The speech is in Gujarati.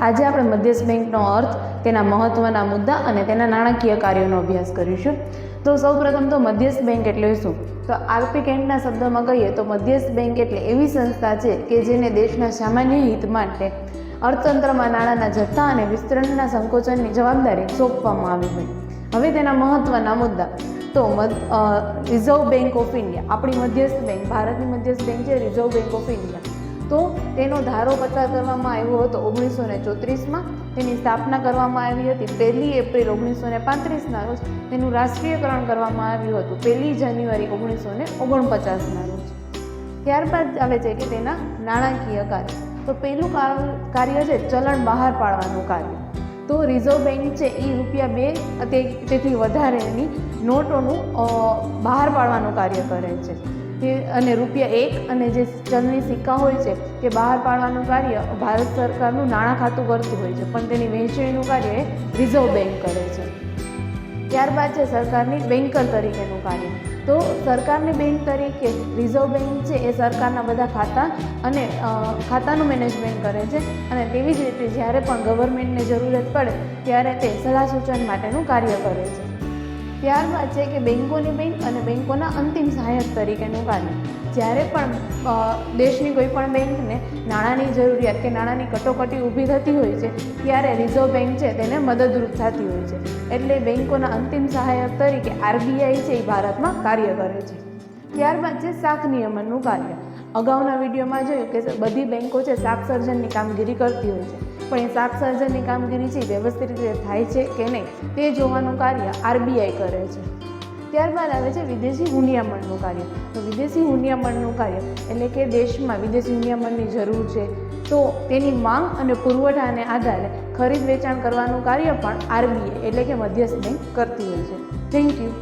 આજે આપણે મધ્યસ્થ બેંકનો અર્થ, તેના મહત્વના મુદ્દા અને તેના નાણાકીય કાર્યોનો અભ્યાસ કરીશું. તો સૌપ્રથમ તો મધ્યસ્થ બેંક એટલે શું? તો આરપી કેન્ટના શબ્દોમાં કહીએ તો મધ્યસ્થ બેંક એટલે એવી સંસ્થા છે કે જેને દેશના સામાન્ય હિત માટે અર્થતંત્રમાં નાણાંના જથ્થા અને વિસ્તરણના સંકોચનની જવાબદારી સોંપવામાં આવી હોય. હવે તેના મહત્વના મુદ્દા તો રિઝર્વ બેંક ઓફ ઇન્ડિયા, આપણી મધ્યસ્થ બેંક, ભારતની મધ્યસ્થ બેંક છે રિઝર્વ બેંક ઓફ ઇન્ડિયા. તો તેનો ધારો પસાર કરવામાં આવ્યો હતો 1934માં. તેની સ્થાપના કરવામાં આવી હતી 1 એપ્રિલ 1935ના રોજ. તેનું રાષ્ટ્રીયકરણ કરવામાં આવ્યું હતું 1 જાન્યુઆરી 1949ના રોજ. ત્યારબાદ આવે છે કે તેના નાણાકીય કાર્ય. તો પહેલું કાર્ય છે ચલણ બહાર પાડવાનું કાર્ય. તો રિઝર્વ બેંક છે એ રૂપિયા 2 તેથી વધારેની નોટોનું બહાર પાડવાનું કાર્ય કરે છે. અને રૂપિયા 1 અને જે ચલણી સિક્કા હોય છે તે બહાર પાડવાનું કાર્ય ભારત સરકારનું નાણાં ખાતું કરતું હોય છે, પણ તેની વહેંચણીનું કાર્ય એ રિઝર્વ બેંક કરે છે. ત્યારબાદ છે સરકારની બેન્કર તરીકેનું કાર્ય. તો સરકારની બેંક તરીકે રિઝર્વ બેંક છે એ સરકારના બધા ખાતા અને ખાતાનું મેનેજમેન્ટ કરે છે, અને તેવી જ રીતે જ્યારે પણ ગવર્મેન્ટને જરૂરત પડે ત્યારે તે સલાહ સૂચન માટેનું કાર્ય કરે છે. ત્યારબાદ છે કે બેન્કોની બેંક અને બેન્કોના અંતિમ સહાયક તરીકેનું કાર્ય. જ્યારે પણ દેશની કોઈ પણ બેંકને નાણાંની જરૂરિયાત કે નાણાંની કટોકટી ઊભી થતી હોય છે ત્યારે રિઝર્વ બેંક છે તેને મદદરૂપ થતી હોય છે. એટલે બેન્કોના અંતિમ સહાયક તરીકે આરબીઆઈ છે એ ભારતમાં કાર્ય કરે છે. ત્યારબાદ છે શાખ નિયમનનું કાર્ય. અગાઉના વિડીયોમાં જોયું કે બધી બેન્કો છે શાખ સર્જનની કામગીરી કરતી હોય છે, પણ એ શાખ સર્જનની કામગીરી છે વ્યવસ્થિત રીતે થાય છે કે નહીં તે જોવાનું કાર્ય આરબીઆઈ કરે છે. ત્યારબાદ આવે છે વિદેશી હુંડિયામણનું કાર્ય. તો વિદેશી હુંડિયામણનું કાર્ય એટલે કે દેશમાં વિદેશી હુંડિયામણની જરૂર છે તો તેની માંગ અને પુરવઠાને આધારે ખરીદ વેચાણ કરવાનું કાર્ય પણ આરબીઆઈ એટલે કે મધ્યસ્થ બેંક કરતી હોય છે. Thank you.